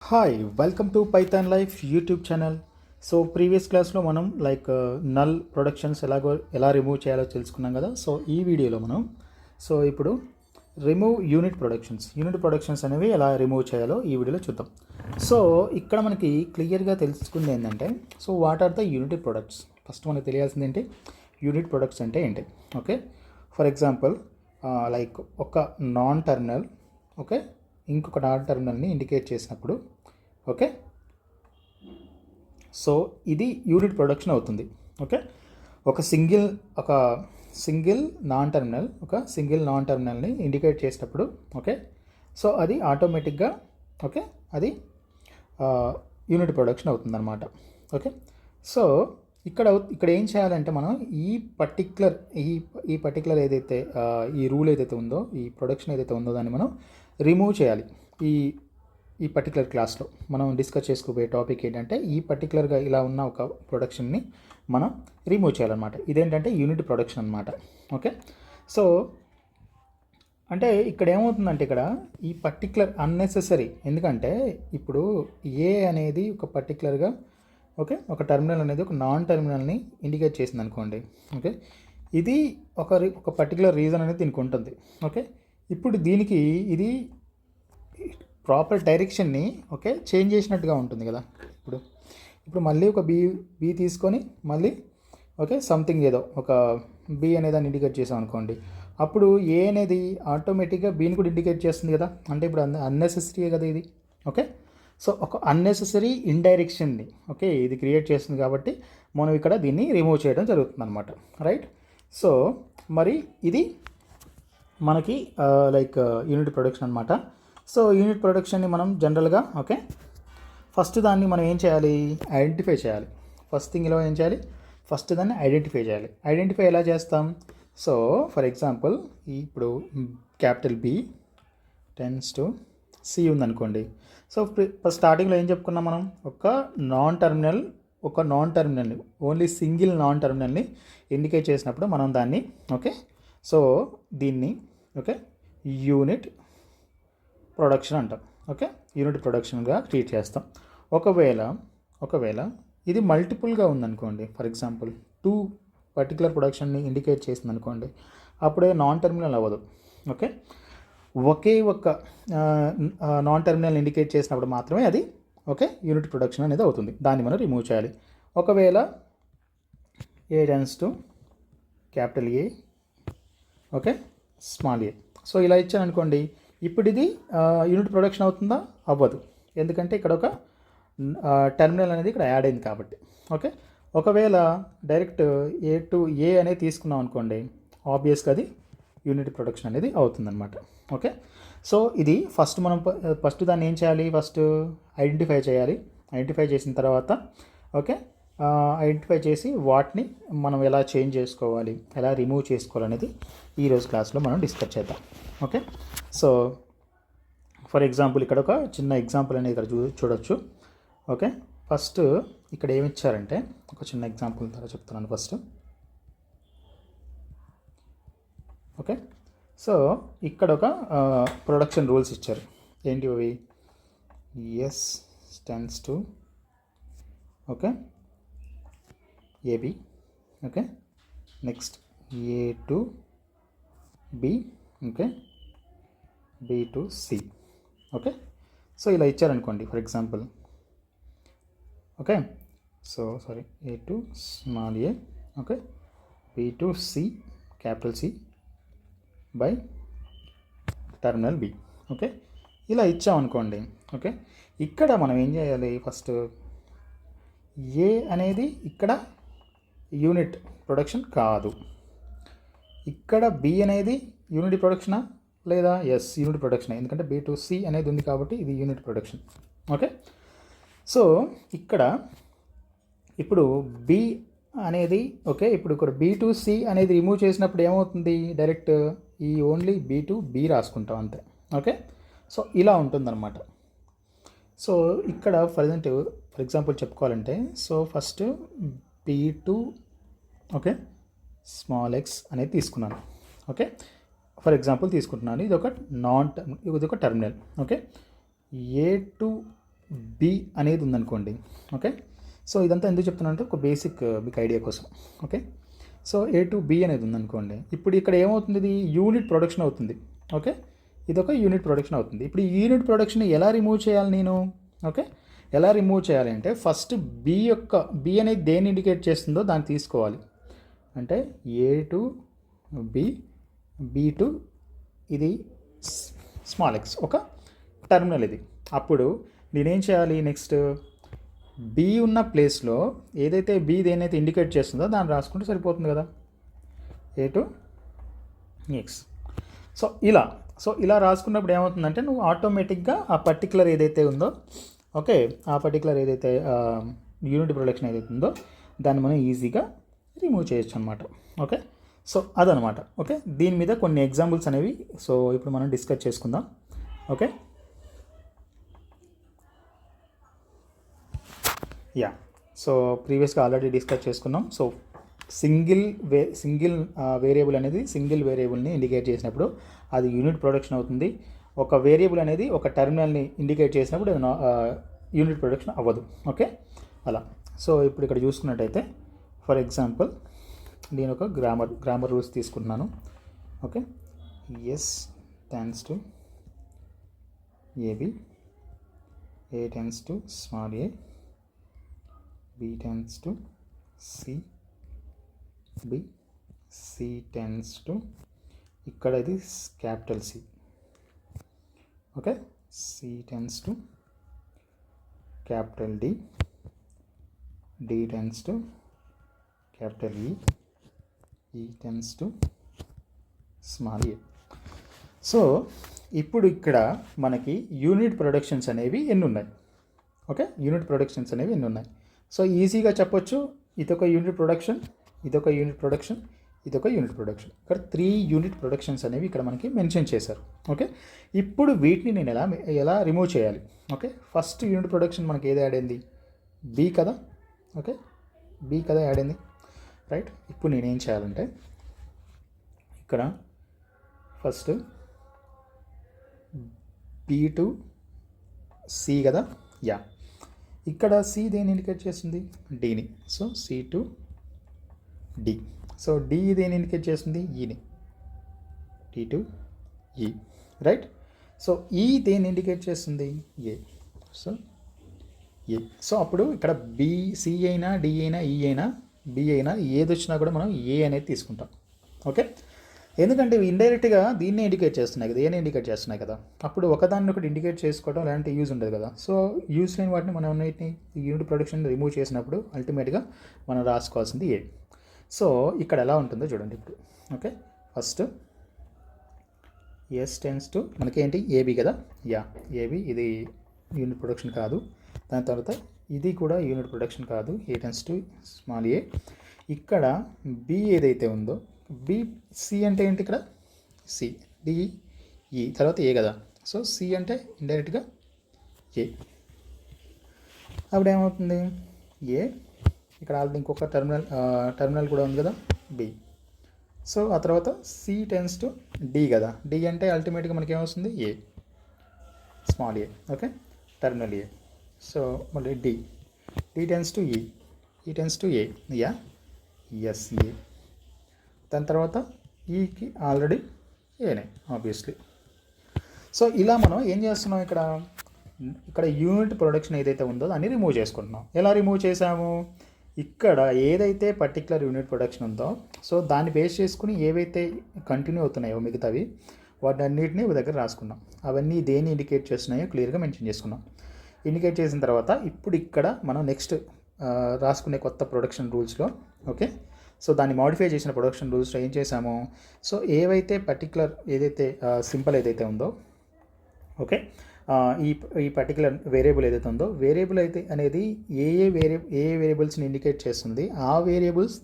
Hi welcome to Python life YouTube channel. So previous క్లాస్లో మనం null productions ఎలా remove చేయాలో తెలుసుకున్నాం కదా. సో ఈ వీడియోలో మనం ఇప్పుడు రిమూవ్ యూనిట్ ప్రొడక్షన్స్ అనేవి ఎలా రిమూవ్ చేయాలో ఈ వీడియోలో చూద్దాం. సో ఇక్కడ మనకి క్లియర్గా తెలుసుకుంది ఏంటంటే what are the unit products. First మనకు తెలియాల్సింది ఏంటి, యూనిట్ ప్రొడక్ట్స్ అంటే ఏంటి. ఓకే, ఫర్ ఎగ్జాంపుల్ ఒక నాన్ టర్మినల్ ఇంకొక నాన్ టర్మినల్ని ఇండికేట్ చేసినప్పుడు సో ఇది యూనిట్ ప్రొడక్షన్ అవుతుంది. ఒక సింగిల్ నాన్ టర్మినల్ని ఇండికేట్ చేసినప్పుడు సో అది ఆటోమేటిక్గా అది యూనిట్ ప్రొడక్షన్ అవుతుంది అనమాట. సో ఇక్కడ ఏం చేయాలంటే మనం ఈ పర్టిక్యులర్ ఏదైతే ఈ రూల్ ఏదైతే ఉందో, ఈ ప్రొడక్షన్ ఏదైతే ఉందో దాన్ని మనం రిమూవ్ చేయాలి. ఈ పర్టికులర్ క్లాస్లో మనం డిస్కస్ చేసుకోబోయే టాపిక్ ఏంటంటే ఈ పర్టికులర్గా ఇలా ఉన్న ఒక ప్రొడక్షన్ని మనం రిమూవ్ చేయాలన్నమాట. ఇదేంటంటే యూనిట్ ప్రొడక్షన్ అనమాట. సో అంటే ఇక్కడ ఏమవుతుందంటే ఇక్కడ ఈ పర్టికులర్ అన్నెసెసరీ, ఎందుకంటే ఇప్పుడు ఏ అనేది ఒక పర్టికులర్గా ఒక టర్మినల్ అనేది ఒక నాన్ టర్మినల్ని ఇండికేట్ చేసింది అనుకోండి. ఇది ఒక పర్టికులర్ రీజన్ అనేది దీనికి ఉంటుంది. ఇప్పుడు దీనికి ఇది ప్రాపర్ డైరెక్షన్ని చేంజ్ చేసినట్టుగా ఉంటుంది కదా. ఇప్పుడు మళ్ళీ ఒక బి తీసుకొని మళ్ళీ సంథింగ్ ఏదో ఒక బి అనేది దాన్ని ఇండికేట్ చేసాం అనుకోండి. అప్పుడు ఏ అనేది ఆటోమేటిక్గా బీని కూడా ఇండికేట్ చేస్తుంది కదా. అంటే ఇప్పుడు అన్నెసెసరీ కదా ఇది. సో ఒక అన్నెసెసరీ ఇండైరెక్షన్ని ఇది క్రియేట్ చేస్తుంది కాబట్టి మనం ఇక్కడ దీన్ని రిమూవ్ చేయడం జరుగుతుంది అనమాట. రైట్. సో మరి ఇది మనకి యూనిట్ ప్రొడక్షన్ అనమాట. సో యూనిట్ ప్రొడక్షన్ని మనం జనరల్గా ఫస్ట్ దాన్ని మనం ఏం చేయాలి, ఐడెంటిఫై చేయాలి. ఫస్ట్ థింగ్ ఇలా ఏం చేయాలి, ఫస్ట్ దాన్ని ఐడెంటిఫై చేయాలి. ఐడెంటిఫై ఎలా చేస్తాం? సో ఫర్ ఎగ్జాంపుల్ ఇప్పుడు capital B tends to C ఉందనుకోండి. సో స్టార్టింగ్లో ఏం చెప్పుకున్నాం మనం, ఒక నాన్ టర్మినల్ని ఓన్లీ సింగిల్ నాన్ టర్మినల్ని ఇండికేట్ చేసినప్పుడు మనం దాన్ని సో దీన్ని యూనిట్ ప్రొడక్షన్ అంటాం. యూనిట్ ప్రొడక్షన్గా ట్రీట్ చేస్తాం. ఒకవేళ ఇది మల్టిపుల్గా ఉందనుకోండి, ఫర్ ఎగ్జాంపుల్ 2 పర్టికులర్ ప్రొడక్షన్ని ఇండికేట్ చేసింది అనుకోండి, అప్పుడే నాన్ టర్మినల్ అవ్వదు. ఒకే ఒక నాన్ టర్మినల్ ఇండికేట్ చేసినప్పుడు మాత్రమే అది యూనిట్ ప్రొడక్షన్ అనేది అవుతుంది. దాన్ని మనం రిమూవ్ చేయాలి. ఒకవేళ A tends to capital A small A, so ఇలా ఇచ్చాను అనుకోండి, ఇప్పుడు ఇది యూనిట్ ప్రొడక్షన్ అవుతుందా? అవ్వదు. ఎందుకంటే ఇక్కడ ఒక టర్మినల్ అనేది ఇక్కడ యాడ్ అయింది కాబట్టి. ఒకవేళ డైరెక్ట్ ఏ టు ఏ అనేది తీసుకున్నాం అనుకోండి, ఆబ్వియస్గా అది యూనిట్ ప్రొడక్షన్ అనేది అవుతుందన్నమాట. సో ఇది ఫస్ట్ దాన్ని ఏం చేయాలి, ఫస్ట్ ఐడెంటిఫై చేయాలి. ఐడెంటిఫై చేసిన తర్వాత ఐడెంటిఫై చేసి వాటిని మనం ఎలా చేంజ్ చేసుకోవాలి, ఎలా రిమూవ్ చేసుకోవాలనేది ఈరోజు క్లాస్లో మనం డిస్కస్ చేద్దాం. సో ఫర్ ఎగ్జాంపుల్ ఇక్కడ ఒక చిన్న ఎగ్జాంపుల్ అనేది ఇక్కడ చూడొచ్చు. ఫస్ట్ ఇక్కడ ఏమి ఇచ్చారంటే ఒక చిన్న ఎగ్జాంపుల్ ద్వారా చెప్తున్నాను ఫస్ట్. సో ఇక్కడ ఒక ప్రొడక్షన్ రూల్స్ ఇచ్చారు. ఏంటి అవి? S tends to AB, next A to B, B to C. So ఇలా ఇచ్చారనుకోండి for example. So sorry, A to small A, B to C capital C by terminal B. ఇలా ఇచ్చామనుకోండి. ఇక్కడ మనం ఏం చేయాలి, ఫస్ట్ ఏ అనేది ఇక్కడ యూనిట్ ప్రొడక్షన్ కాదు, ఇక్కడ బి అనేది యూనిట్ ప్రొడక్షనా లేదా? Yes, unit production. ఎందుకంటే బి టు సి అనేది ఉంది కాబట్టి ఇది యూనిట్ ప్రొడక్షన్. సో ఇప్పుడు బి అనేది ఇప్పుడు ఇక్కడ బి టు సి అనేది రిమూవ్ చేసినప్పుడు ఏమవుతుంది, డైరెక్ట్ ఈ ఓన్లీ బి టు బి రాసుకుంటాం అంతే. సో ఇలా ఉంటుందన్నమాట. సో ఇక్కడ ఫర్ ఎగ్జాంపుల్ చెప్పుకోవాలంటే, so first B to small X అనేది తీసుకున్నాను. ఫర్ ఎగ్జాంపుల్ తీసుకుంటున్నాను, ఇది ఒక టర్మినల్. ఏ టు బి అనేది ఉందనుకోండి. ఓకే, సో ఇదంతా ఎందుకు చెప్తున్నానంటే ఒక బేసిక్ మీకు ఐడియా కోసం. Okay, so A to B అనేది ఉందనుకోండి. ఇప్పుడు ఇక్కడ ఏమవుతుంది, ఇది యూనిట్ ప్రొడక్షన్ అవుతుంది. ఓకే, ఇదొక యూనిట్ ప్రొడక్షన్ అవుతుంది. ఇప్పుడు ఈ యూనిట్ ప్రొడక్షన్ ఎలా రిమూవ్ చేయాలి నేను? ఓకే, ఎలా రిమూవ్ చేయాలి అంటే ఫస్ట్ బి అనేది దేన్ని ఇండికేట్ చేస్తుందో దాన్ని తీసుకోవాలి. అంటే ఏ టు బి టు ఇది స్మాల్ ఎక్స్ ఒక టర్మినల్ ఇది. అప్పుడు నేనేం చేయాలి, నెక్స్ట్ బి ఉన్న ప్లేస్లో ఏదైతే బి దేనైతే ఇండికేట్ చేస్తుందో దాన్ని రాసుకుంటే సరిపోతుంది కదా, ఏ టు ఎక్స్. సో ఇలా రాసుకున్నప్పుడు ఏమవుతుందంటే నువ్వు ఆటోమేటిక్గా ఆ పర్టికులర్ ఏదైతే ఉందో, ఓకే, ఆ పర్టికులర్ ఏదైతే యూనిట్ ప్రొడక్షన్ ఏదైతే ఉందో దాన్ని మనం ఈజీగా రిమూవ్ చేయొచ్చు అనమాట. ఓకే, సో అదనమాట. ఓకే, దీని మీద కొన్ని ఎగ్జాంపుల్స్ అనేవి సో ఇప్పుడు మనం డిస్కస్ చేసుకుందాం. ఓకే, యా, సో ప్రీవియస్గా ఆల్రెడీ డిస్కస్ చేసుకున్నాం. సో సింగిల్ వేరియబుల్ అనేది సింగిల్ వేరియబుల్ని ఇండికేట్ చేసినప్పుడు అది యూనిట్ ప్రొడక్షన్ అవుతుంది. ఒక వేరియబుల్ అనేది ఒక టర్మినల్ని ఇండికేట్ చేసినప్పుడు అది యూనిట్ ప్రొడక్షన్ అవ్వదు. ఓకే, అలా. సో ఇప్పుడు ఇక్కడ చూసుకున్నట్టయితే ఫర్ ఎగ్జాంపుల్ నేను ఒక గ్రామర్ రూల్స్ తీసుకుంటున్నాను. Okay, S tends to A B, A tends to small A, B tends to C, B, C tends to ఇక్కడ ఇది capital C. Okay, C tends to capital D, D tends to capital E tends to small A. So ఇప్పుడు ఇక్కడ మనకి unit productions అనేవి ఎన్ని ఉన్నాయి? Okay, unit productions అనేవి ఎన్ని ఉన్నాయి? సో ఈజీగా చెప్పొచ్చు, ఇదొక యూనిట్ ప్రొడక్షన్, ఇదొక యూనిట్ ప్రొడక్షన్, ఇదొక యూనిట్ ప్రొడక్షన్. ఇక్కడ 3 యూనిట్ ప్రొడక్షన్స్ అనేవి ఇక్కడ మనకి మెన్షన్ చేశారు. ఓకే, ఇప్పుడు వీటిని నేను ఎలా రిమూవ్ చేయాలి? ఓకే, ఫస్ట్ యూనిట్ ప్రొడక్షన్ మనకి ఏది యాడ్ అయింది? బి కదా. ఓకే, బి కదా యాడ్ అయింది, రైట్. ఇప్పుడు నేనేం చేయాలంటే ఇక్కడ ఫస్ట్ బి టు సి కదా, యా. ఇక్కడ సి దేని ఇండికేట్ చేస్తుంది? డిని. So C to D. So D దేని ఇండికేట్ చేస్తుంది? ఈని. D to E, right. So E దేని ఇండికేట్ చేస్తుంది? ఏ. సో ఏ. సో అప్పుడు ఇక్కడ బి, సి అయినా, డి అయినా, ఈ అయినా, బి అయినా ఏది వచ్చినా కూడా మనం ఏ అనేది తీసుకుంటాం. ఓకే, ఎందుకంటే ఇండైరెక్ట్గా దీన్నే ఇండికేట్ చేస్తున్నాయి కదా, ఏనే ఇండికేట్ చేస్తున్నాయి కదా. అప్పుడు ఒకదాన్ని ఒకటి ఇండికేట్ చేసుకోవడం అలాంటి యూజ్ ఉండదు కదా. సో యూజ్ లేని వాటిని మనం అన్నిటిని యూనిట్ ప్రొడక్షన్ రిమూవ్ చేసినప్పుడు అల్టిమేట్గా మనం రాసుకోవాల్సింది ఏ. సో ఇక్కడ ఎలా ఉంటుందో చూడండి ఇప్పుడు. Okay, first S tends to మనకేంటి ఏబి కదా, యా ఏబి. ఇది యూనిట్ ప్రొడక్షన్ కాదు. దాని తర్వాత ఇది కూడా యూనిట్ ప్రొడక్షన్ కాదు, A tends to small A. ఇక్కడ బి ఏదైతే ఉందో బి, సి అంటే ఏంటి ఇక్కడ? సి, డి, ఈ, తర్వాత ఏ కదా. సో సి అంటే ఇండైరెక్ట్గా ఏ. అప్పుడు ఏమవుతుంది? ఏ. ఇక్కడ ఆల్రెడీ ఇంకొక టర్మినల్ కూడా ఉంది కదా, బి. సో ఆ తర్వాత సి టెన్స్ టు డి కదా, డి అంటే అల్టిమేట్గా మనకి ఏమొస్తుంది? A, small A. Okay, terminal A. So మళ్ళీ D, D tends to E, E tends to A, yeah, S A. దాని తర్వాత ఈకి ఆల్రెడీ ఏనే ఆబ్వియస్లీ. సో ఇలా మనం ఏం చేస్తున్నాం ఇక్కడ యూనిట్ ప్రొడక్షన్ ఏదైతే ఉందో దాన్ని రిమూవ్ చేసుకుంటున్నాం. ఎలా రిమూవ్ చేసాము? ఇక్కడ ఏదైతే పర్టికులర్ యూనిట్ ప్రొడక్షన్ ఉందో సో దాన్ని బేస్ చేసుకుని ఏవైతే కంటిన్యూ అవుతున్నాయో మిగతావి వాటన్నిటిని ఒక దగ్గర రాసుకున్నాం. అవన్నీ దేన్ని ఇండికేట్ చేస్తున్నాయో క్లియర్గా మెన్షన్ చేసుకున్నాం. ఇండికేట్ చేసిన తర్వాత ఇప్పుడు ఇక్కడ మనం నెక్స్ట్ రాసుకునే కొత్త ప్రొడక్షన్ రూల్స్లో, ఓకే, సో దాన్ని మాడిఫై చేసిన ప్రొడక్షన్ రూల్స్లో ఏం చేసాము? సో ఏవైతే పర్టికులర్ ఏదైతే సింపుల్ ఏదైతే ఉందో, ఓకే, ఈ పర్టికులర్ వేరియబుల్ ఏదైతే ఉందో వేరియబుల్ అయితే అనేది ఏ వేరియబుల్స్ని ఇండికేట్ చేస్తుంది, ఆ వేరియబుల్స్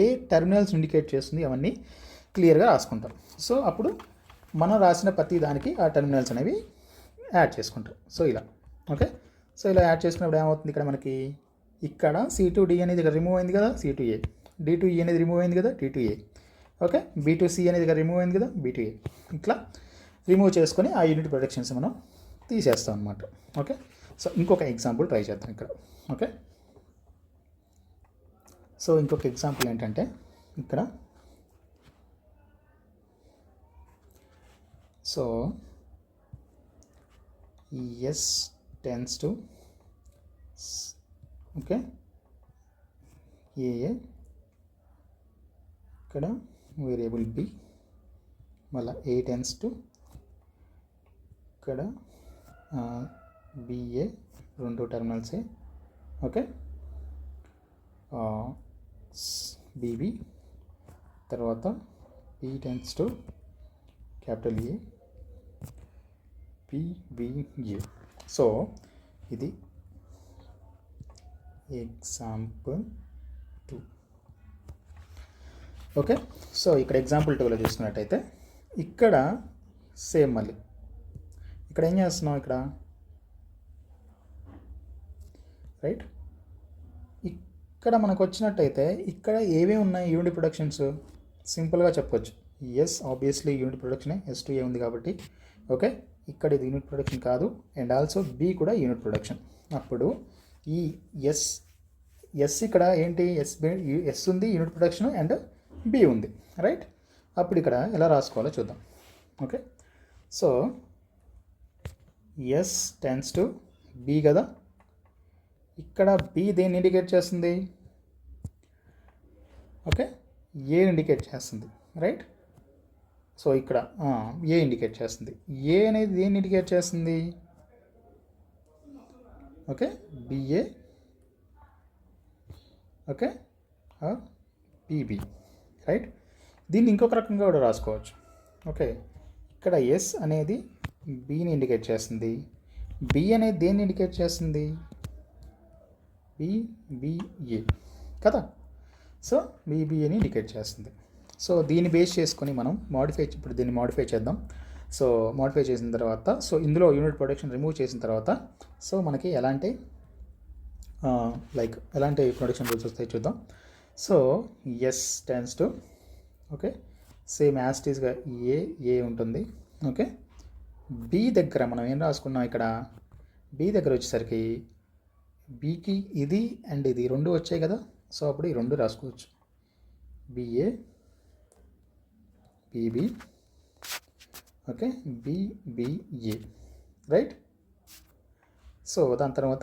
ఏ టర్మినల్స్ ఇండికేట్ చేస్తుంది, అవన్నీ క్లియర్గా రాసుకుంటాం. సో అప్పుడు మనం రాసిన ప్రతి దానికి ఆ టర్మినల్స్ అనేవి యాడ్ చేసుకుంటాం. సో ఇలా, ఓకే, సో ఇలా యాడ్ చేసుకున్నప్పుడు ఏమవుతుంది? ఇక్కడ మనకి ఇక్కడ C2D అనేది ఇక్కడ రిమూవ్ అయింది కదా, C2A, D2E అనేది రిమూవ్ అయింది కదా, D2A, ఓకే, B2C అనేది ఇక్కడ రిమూవ్ అయింది కదా, B2A. ఇట్లా రిమూవ్ చేసుకొని ఆ యూనిట్ ప్రొడక్షన్స్ మనం తీసేస్తాం అనమాట. ఓకే, సో ఇంకొక ఎగ్జాంపుల్ ట్రై చేద్దాం ఇక్కడ. ఓకే, సో ఇంకొక ఎగ్జాంపుల్ ఏంటంటే ఇక్కడ so S tends to okay A ఇక్కడ వేరియబుల్ బి, మళ్ళీ ఏ టెన్స్ టు ఇక్కడ బిఏ, రెండు టర్మినల్సే. ఓకే, బీబీ, తర్వాత B tends to capital A, P B A. So ఇది ఎగ్జాంపుల్ 2. ఓకే, సో ఇక్కడ ఎగ్జాంపుల్ 2లో చూసుకున్నట్టయితే ఇక్కడ సేమ్ మళ్ళీ ఇక్కడ ఏం చేస్తున్నాం ఇక్కడ రైట్. ఇక్కడ మనకు వచ్చినట్టయితే ఇక్కడ ఏవేవి ఉన్నాయి యూనిట్ ప్రొడక్షన్స్ సింపుల్గా చెప్పొచ్చు. ఎస్ ఆబ్వియస్లీ యూనిట్ ప్రొడక్షనే, S2A ఉంది కాబట్టి. ఓకే, ఇక్కడ ఇది యూనిట్ ప్రొడక్షన్ కాదు, అండ్ ఆల్సో బి కూడా యూనిట్ ప్రొడక్షన్. అప్పుడు ఈ ఎస్ ఇక్కడ ఏంటి, ఎస్ ఉంది యూనిట్ ప్రొడక్షన్ అండ్ బి ఉంది రైట్. అప్పుడు ఇక్కడ ఎలా రాసుకోవాలో చూద్దాం. Okay, so S tends to B కదా, ఇక్కడ బి దేన్ని ఇండికేట్ చేస్తుంది, ఓకే ఏ ఇండికేట్ చేస్తుంది రైట్. సో ఇక్కడ ఏ ఇండికేట్ చేస్తుంది, ఏ అనేది దేన్ని ఇండికేట్ చేస్తుంది, okay B A, okay B B right. దీన్ని ఇంకొక రకంగా కూడా రాసుకోవచ్చు. ఓకే, ఇక్కడ ఎస్ అనేది బిని ఇండికేట్ చేస్తుంది, బి అనేది దేన్ని ఇండికేట్ చేస్తుంది, బిబిఏ కదా. సో బీబీఏని ఇండికేట్ చేస్తుంది. సో దీన్ని బేస్ చేసుకొని మనం ఇప్పుడు దీన్ని మాడిఫై చేద్దాం. సో మాడిఫై చేసిన తర్వాత సో ఇందులో యూనిట్ ప్రొడక్షన్ రిమూవ్ చేసిన తర్వాత సో మనకి ఎలాంటి ప్రొడక్షన్ రూల్స్ వస్తాయి చూద్దాం. So S tends to okay same యాస్టీస్గా ఏ ఉంటుంది. ఓకే, బి దగ్గర మనం ఏం రాసుకున్నాం, ఇక్కడ బి దగ్గర వచ్చేసరికి బికి ఇది అండ్ ఇది రెండు వచ్చాయి కదా. సో అప్పుడు ఈ రెండు రాసుకోవచ్చు, B A B B, okay B B A right. So దాని తర్వాత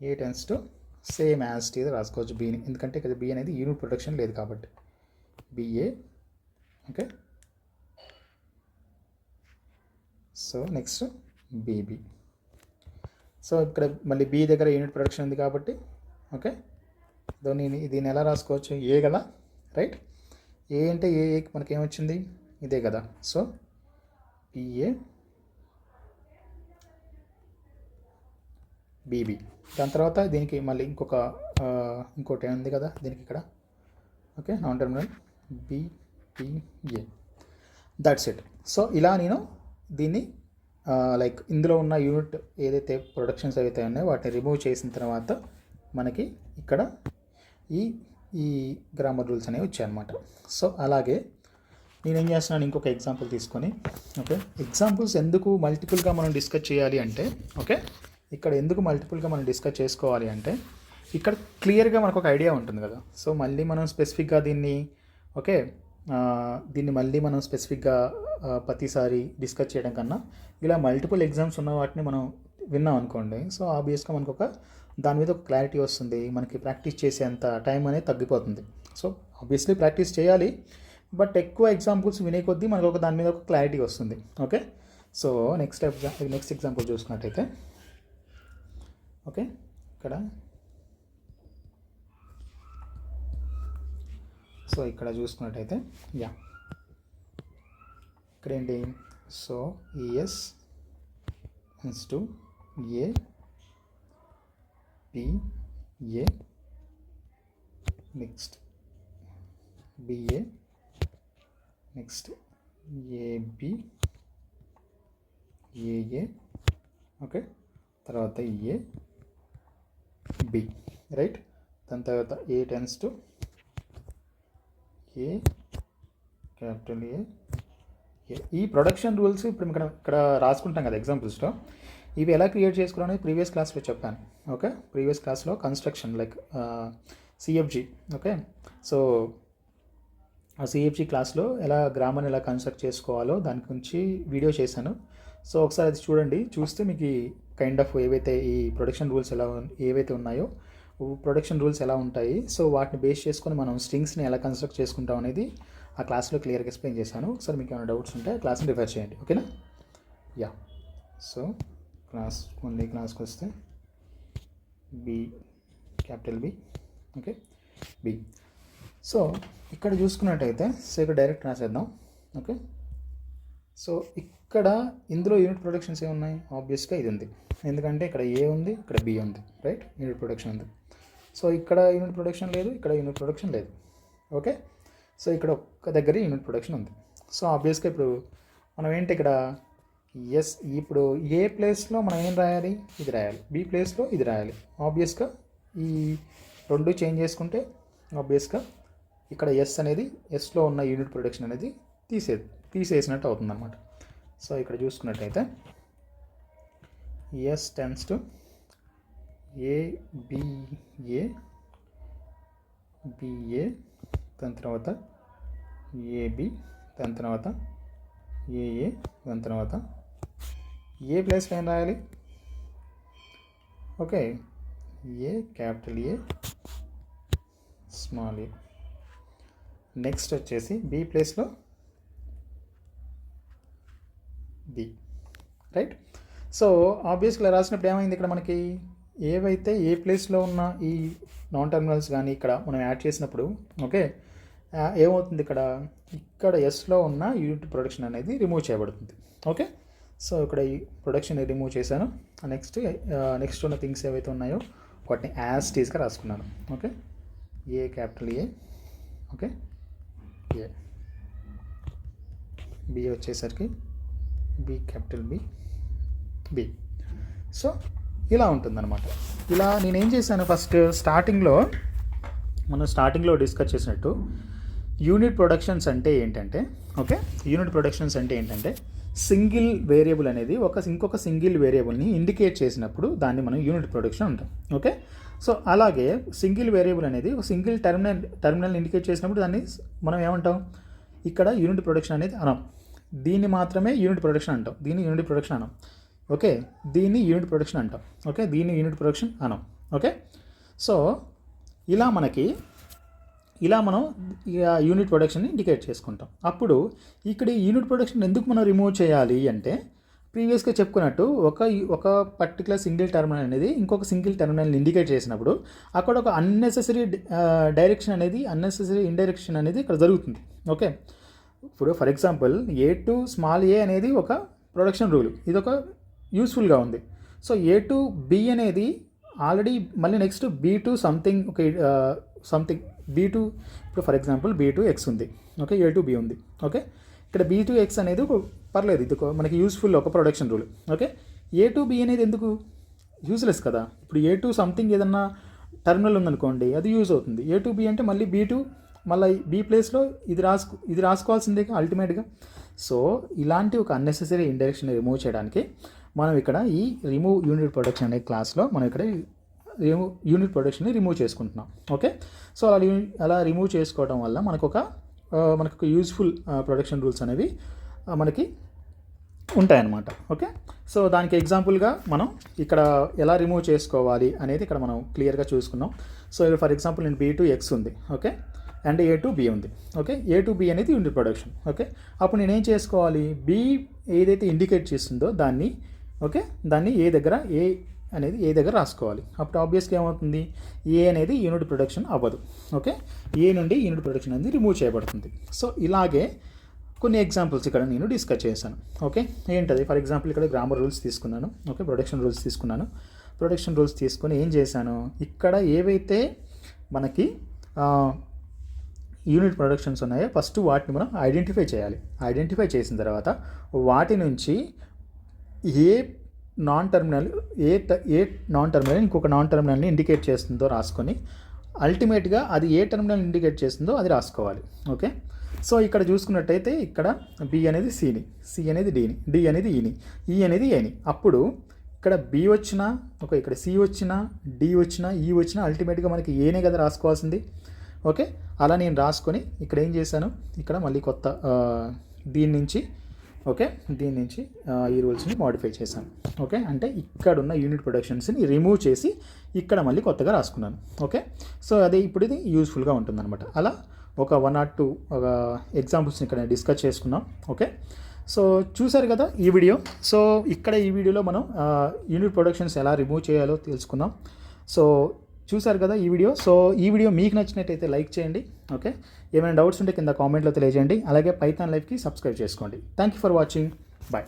A tends to same as ఇది రాసుకోవచ్చు బీని, ఎందుకంటే ఇక్కడ బి అనేది యూనిట్ ప్రొడక్షన్ లేదు కాబట్టి B A. Okay, so next B B. So ఇక్కడ మళ్ళీ బి దగ్గర యూనిట్ ప్రొడక్షన్ ఉంది కాబట్టి ఓకే దీన్ని ఎలా రాసుకోవచ్చు, ఏ కదా రైట్. ఏ అంటే ఏ మనకి ఏమొచ్చింది ఇదే కదా. So P A B B. దాని తర్వాత దీనికి మళ్ళీ ఇంకోటి ఉంది కదా దీనికి ఇక్కడ. Okay, non terminal B P A, that's it. So ఇలా నేను దీన్ని ఇందులో ఉన్న యూనిట్ ఏదైతే ప్రొడక్షన్స్ అయితే ఉన్నాయో వాటిని రిమూవ్ చేసిన తర్వాత మనకి ఇక్కడ ఈ గ్రామర్ రూల్స్ అనేవి వచ్చాయన్నమాట. సో అలాగే నేనేం చేస్తున్నాను, ఇంకొక ఎగ్జాంపుల్ తీసుకొని ఓకే ఎగ్జాంపుల్స్ ఎందుకు మల్టిపుల్గా మనం డిస్కస్ చేయాలి అంటే ఓకే ఇక్కడ ఎందుకు మల్టిపుల్గా మనం డిస్కస్ చేసుకోవాలి అంటే ఇక్కడ క్లియర్గా మనకు ఒక ఐడియా ఉంటుంది కదా. సో మళ్ళీ మనం స్పెసిఫిక్గా దీన్ని మళ్ళీ మనం స్పెసిఫిక్గా ప్రతిసారి డిస్కస్ చేయడం కన్నా ఇలా మల్టిపుల్ ఎగ్జామ్స్ ఉన్న వాటిని మనం విన్నాం అనుకోండి. సో ఆబ్వియస్గా మనకు దాని మీద ఒక క్లారిటీ వస్తుంది, మనకి ప్రాక్టీస్ చేసేంత టైం అనేది తగ్గిపోతుంది. సో ఆబ్వియస్లీ ప్రాక్టీస్ చేయాలి, బట్ ఎక్కువ ఎగ్జాంపుల్స్ వినే కొద్దీ మనకు దాని మీద ఒక క్లారిటీ వస్తుంది. ఓకే, సో నెక్స్ట్ ఎగ్జాంపుల్ చూసుకున్నట్టయితే ఓకే ఇక్కడ చూసుకున్నట్టయితే ఇక్కడ ఏంటి, so E S to A P A next B A next A B A A okay తర్వాత ఏ బి రైట్. దాని తర్వాత A tends to A capital A. ఈ ప్రొడక్షన్ రూల్స్ ఇప్పుడు ఇక్కడ రాసుకుంటాం కదా ఎగ్జాంపుల్స్లో. ఇవి ఎలా క్రియేట్ చేసుకోవాలని ప్రీవియస్ క్లాస్లో చెప్పాను. ఓకే, ప్రీవియస్ క్లాస్లో construction like CFG. Okay, so ఆ సిఎఫ్జి క్లాస్లో ఎలా గ్రామర్ని ఎలా కన్స్ట్రక్ట్ చేసుకోవాలో దాని గురించి వీడియో చేశాను. సో ఒకసారి అది చూడండి. చూస్తే మీకు ఈ కైండ్ ఆఫ్ ఏవైతే ఈ ప్రొడక్షన్ రూల్స్ ఏవైతే ఉన్నాయో ప్రొడక్షన్ రూల్స్ ఎలా ఉంటాయి, సో వాటిని బేస్ చేసుకొని మనం స్ట్రింగ్స్ని ఎలా కన్స్ట్రక్ట్ చేసుకుంటాం అనేది ఆ క్లాస్లో క్లియర్గా ఎక్స్ప్లెయిన్ చేశాను. ఒకసారి మీకు ఏమైనా డౌట్స్ ఉంటే ఆ క్లాస్ని రిఫర్ చేయండి. ఓకేనా? యా, సో క్లాస్కి వస్తే B, capital B. Okay, B. So ఇక్కడ చూసుకున్నట్టయితే ఇక్కడ డైరెక్ట్ రాసేద్దాం. ఓకే, సో ఇక్కడ ఇందులో యూనిట్ ప్రొడక్షన్స్ ఏమున్నాయి? ఆబ్వియస్గా ఇది ఉంది, ఎందుకంటే ఇక్కడ ఏ ఉంది, ఇక్కడ బి ఉంది, రైట్? యూనిట్ ప్రొడక్షన్ ఉంది. సో ఇక్కడ యూనిట్ ప్రొడక్షన్ లేదు, ఇక్కడ యూనిట్ ప్రొడక్షన్ లేదు. ఓకే, సో ఇక్కడ ఒక్క దగ్గర యూనిట్ ప్రొడక్షన్ ఉంది. సో ఆబ్వియస్గా ఇప్పుడు మనం ఏంటి ఇక్కడ ఇప్పుడు ఏ ప్లేస్లో మనం ఏం రాయాలి? ఇది రాయాలి. బి ప్లేస్లో ఇది రాయాలి. ఆబ్వియస్గా ఈ రెండు చేంజ్ చేసుకుంటే ఆబ్వియస్గా ఇక్కడ అనేది ఎస్లో ఉన్న యూనిట్ ప్రొడక్షన్ అనేది తీసేసినట్టు అవుతుంది అనమాట. సో ఇక్కడ చూసుకున్నట్టయితే S tends to A B A, B A, దాని తర్వాత ఏబి, దాని తర్వాత ఏఏ, దాని తర్వాత ఏ ప్లేస్లో ఏం రాయాలి? Okay, A, capital A, small A. Next వచ్చేసి బి ప్లేస్లో బి, రైట్? సో ఆబ్వియస్గా రాసినప్పుడు ఏమైంది? ఇక్కడ మనకి ఏవైతే ఏ ప్లేస్లో ఉన్న ఈ నాన్ టర్మినల్స్ కానీ ఇక్కడ మనం యాడ్ చేసినప్పుడు ఓకే ఏమవుతుంది? ఇక్కడ ఎస్లో ఉన్న యూనిట్ ప్రొడక్షన్ అనేది రిమూవ్ చేయబడుతుంది. ఓకే, సో ఇక్కడ ఈ ప్రొడక్షన్ రిమూవ్ చేశాను. నెక్స్ట్ ఉన్న థింగ్స్ ఏవైతే ఉన్నాయో వాటిని యాజ్ టీజ్గా రాసుకున్నాను. Okay, A, capital A, okay, A, B వచ్చేసరికి B, capital B, B. So ఇలా ఉంటుందన్నమాట. ఇలా నేనేం చేశాను, ఫస్ట్ మనం స్టార్టింగ్లో డిస్కస్ చేసినట్టు యూనిట్ ప్రొడక్షన్స్ అంటే ఏంటంటే ఓకే, యూనిట్ ప్రొడక్షన్స్ అంటే ఏంటంటే సింగిల్ వేరియబుల్ అనేది ఇంకొక సింగిల్ వేరియబుల్ని ఇండికేట్ చేసినప్పుడు దాన్ని మనం యూనిట్ ప్రొడక్షన్ అంటాం. ఓకే, సో అలాగే సింగిల్ వేరియబుల్ అనేది ఒక సింగిల్ టర్మినల్ ఇండికేట్ చేసినప్పుడు దాన్ని మనం ఏమంటాం? ఇక్కడ యూనిట్ ప్రొడక్షన్ అనేది అనం. దీన్ని మాత్రమే యూనిట్ ప్రొడక్షన్ అంటాం. దీన్ని యూనిట్ ప్రొడక్షన్ అనం. ఓకే, దీన్ని యూనిట్ ప్రొడక్షన్ అంటాం. ఓకే, దీన్ని యూనిట్ ప్రొడక్షన్ అనం. ఓకే, సో ఇలా మనం యూనిట్ ప్రొడక్షన్ని ఇండికేట్ చేసుకుంటాం. అప్పుడు ఇక్కడ యూనిట్ ప్రొడక్షన్ ఎందుకు మనం రిమూవ్ చేయాలి అంటే ప్రీవియస్గా చెప్పుకున్నట్టు ఒక పర్టికులర్ సింగిల్ టర్మినల్ అనేది ఇంకొక సింగిల్ టర్మినల్ని ఇండికేట్ చేసినప్పుడు అక్కడ ఒక అన్నెసెసరీ ఇండైరెక్షన్ అనేది ఇక్కడ జరుగుతుంది. ఓకే, ఇప్పుడు for example A to small A అనేది ఒక ప్రొడక్షన్ రూల్, ఇది ఒక యూస్ఫుల్గా ఉంది. సో ఏ టు బి అనేది ఆల్రెడీ మళ్ళీ next B to something B to ఇప్పుడు for example B to X ఉంది. ఓకే, ఏ టు బి ఉంది. ఓకే, ఇక్కడ బీ టు ఎక్స్ అనేది పర్లేదు, ఇది మనకి యూస్ఫుల్ ఒక production rule. Okay, A to B అనేది ఎందుకు యూస్లెస్ కదా? ఇప్పుడు ఏ టు సంథింగ్ ఏదన్నా టర్మినల్ ఉందనుకోండి అది యూజ్ అవుతుంది. ఏ టు బి అంటే మళ్ళీ బీ టు మళ్ళీ బీ ప్లేస్లో ఇది రాసుకోవాల్సిందే అల్టిమేట్గా. సో ఇలాంటి ఒక అన్నెసెసరీ ఇండైరెక్షన్ రిమూవ్ చేయడానికి మనం ఇక్కడ ఈ రిమూవ్ యూనిట్ ప్రొడక్షన్ అనే క్లాస్లో మనం ఇక్కడ యూనిట్ ప్రొడక్షన్ని రిమూవ్ చేసుకుంటున్నాం. ఓకే, సో అలా రిమూవ్ చేసుకోవడం వల్ల మనకు ఒక యూజ్ఫుల్ ప్రొడక్షన్ రూల్స్ అనేవి మనకి ఉంటాయన్నమాట. ఓకే, సో దానికి ఎగ్జాంపుల్గా మనం ఇక్కడ ఎలా రిమూవ్ చేసుకోవాలి అనేది ఇక్కడ మనం క్లియర్గా చూసుకున్నాం. సో ఫర్ ఎగ్జాంపుల్ నేను బీ టు ఎక్స్ ఉంది. Okay, and A to B ఉంది. ఓకే, ఏ టు బి అనేది యూనిట్ ప్రొడక్షన్. ఓకే, అప్పుడు నేనేం చేసుకోవాలి? బి ఏదైతే ఇండికేట్ చేస్తుందో దాన్ని ఏ దగ్గర రాసుకోవాలి. అప్పుడు ఆబ్వియస్గా ఏమవుతుంది? ఏ అనేది యూనిట్ ప్రొడక్షన్ అవ్వదు. ఓకే, ఏ నుండి యూనిట్ ప్రొడక్షన్ అనేది రిమూవ్ చేయబడుతుంది. సో ఇలాగే కొన్ని ఎగ్జాంపుల్స్ ఇక్కడ నేను డిస్కస్ చేశాను. ఓకే, ఏంటది? ఫర్ ఎగ్జాంపుల్ ఇక్కడ గ్రామర్ రూల్స్ తీసుకున్నాను. ఓకే, ప్రొడక్షన్ రూల్స్ తీసుకున్నాను. ప్రొడక్షన్ రూల్స్ తీసుకొని ఏం చేశాను? ఇక్కడ ఏవైతే మనకి యూనిట్ ప్రొడక్షన్స్ ఉన్నాయో ఫస్ట్ వాటిని మనం ఐడెంటిఫై చేయాలి. ఐడెంటిఫై చేసిన తర్వాత వాటి నుంచి ఏ నాన్ టర్మినల్ ఇంకొక నాన్ టర్మినల్ని ఇండికేట్ చేస్తుందో రాసుకొని అల్టిమేట్గా అది ఏ టర్మినల్ ఇండికేట్ చేస్తుందో అది రాసుకోవాలి. ఓకే, సో ఇక్కడ చూసుకున్నట్టయితే ఇక్కడ బి అనేది సిని, సి అనేది డిని, డి అనేది ఈని, ఈ అనేది ఏని. అప్పుడు ఇక్కడ బి వచ్చినా ఓకే, ఇక్కడ సి వచ్చినా డి వచ్చినా ఈ వచ్చినా అల్టిమేట్గా మనకి ఏనే కదా రాసుకోవాల్సింది. ఓకే, అలా నేను రాసుకొని ఇక్కడ ఏం చేశాను, ఇక్కడ మళ్ళీ కొత్త దీని నుంచి ఈ రూల్స్ని మోడిఫై చేశాను. ఓకే, అంటే ఇక్కడ ఉన్న యూనిట్ ప్రొడక్షన్స్ని రిమూవ్ చేసి ఇక్కడ మళ్ళీ కొత్తగా రాసుకున్నాను. ఓకే, సో అదే ఇప్పుడు ఇది యూస్ఫుల్గా ఉంటుందన్నమాట. అలా ఒక 1 or 2 ఎగ్జాంపుల్స్ని ఇక్కడ డిస్కస్ చేసుకున్నాం. ఓకే, సో చూసారు కదా ఈ వీడియో. సో ఇక్కడ ఈ వీడియోలో మనం యూనిట్ ప్రొడక్షన్స్ ఎలా రిమూవ్ చేయాలో తెలుసుకుందాం. సో చూసారు కదా ఈ వీడియో. సో ఈ వీడియో మీకు నచ్చినట్టయితే లైక్ చేయండి. ఓకే, ఏమైనా డౌట్స్ ఉంటే కింద కామెంట్లో తెలియజేయండి. అలాగే పైథాన్ లైవ్కి సబ్స్క్రైబ్ చేసుకోండి. Thank you for watching. Bye.